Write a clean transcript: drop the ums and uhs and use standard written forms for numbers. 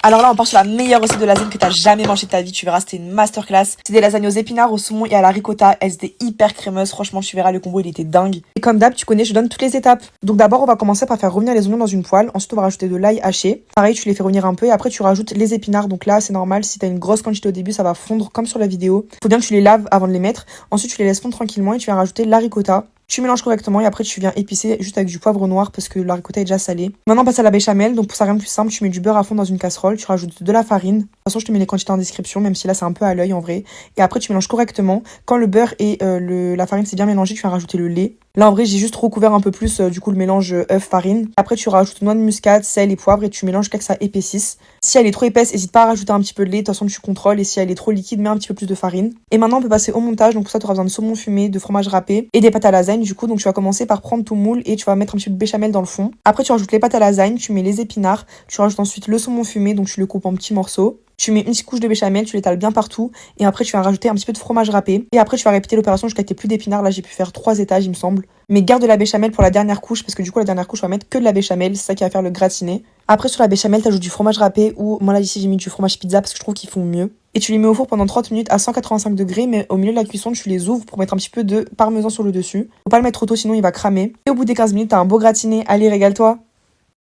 Alors là, on part sur la meilleure recette de lasagne que t'as jamais mangé de ta vie. Tu verras, c'était une masterclass. C'est des lasagnes aux épinards, au saumon et à la ricotta. Elles étaient hyper crémeuses. Franchement, tu verras, le combo, il était dingue. Et comme d'hab, tu connais, je donne toutes les étapes. Donc d'abord, on va commencer par faire revenir les oignons dans une poêle. Ensuite, on va rajouter de l'ail haché. Pareil, tu les fais revenir un peu et après, tu rajoutes les épinards. Donc là, c'est normal. Si t'as une grosse quantité au début, ça va fondre comme sur la vidéo. Faut bien que tu les laves avant de les mettre. Ensuite, tu les laisses fondre tranquillement et tu viens rajouter la ricotta. Tu mélanges correctement et après tu viens épicer juste avec du poivre noir parce que la ricotta est déjà salée. Maintenant on passe à la béchamel, donc pour ça rien de plus simple, tu mets du beurre à fond dans une casserole, tu rajoutes de la farine. De toute façon je te mets les quantités en description, même si là c'est un peu à l'œil en vrai. Et après tu mélanges correctement. Quand le beurre et la farine c'est bien mélangé, tu viens rajouter le lait. Là en vrai j'ai juste recouvert un peu plus du coup le mélange œuf-farine. Après tu rajoutes noix de muscade, sel et poivre et tu mélanges jusqu'à que ça épaississe. Si elle est trop épaisse, n'hésite pas à rajouter un petit peu de lait, de toute façon tu contrôles. Et si elle est trop liquide, mets un petit peu plus de farine. Et maintenant on peut passer au montage, donc pour ça tu auras besoin de saumon fumé, de fromage râpé et des pâtes à lasagne du coup. Donc tu vas commencer par prendre ton moule et tu vas mettre un petit peu de béchamel dans le fond. Après tu rajoutes les pâtes à lasagne, tu mets les épinards, tu rajoutes ensuite le saumon fumé, donc tu le coupes en petits morceaux. Tu mets une petite couche de béchamel, tu l'étales bien partout et après tu vas rajouter un petit peu de fromage râpé et après tu vas répéter l'opération jusqu'à ce qu'il n'y ait plus d'épinards. Là j'ai pu faire 3 étages il me semble. Mais garde de la béchamel pour la dernière couche parce que du coup la dernière couche on va mettre que de la béchamel, c'est ça qui va faire le gratiné. Après sur la béchamel t'ajoutes du fromage râpé ou moi là ici j'ai mis du fromage pizza parce que je trouve qu'ils font mieux. Et tu les mets au four pendant 30 minutes à 185 degrés, mais au milieu de la cuisson, tu les ouvres pour mettre un petit peu de parmesan sur le dessus. Faut pas le mettre trop tôt, sinon il va cramer. Et au bout des 15 minutes, t'as un beau gratiné. Allez, régale-toi!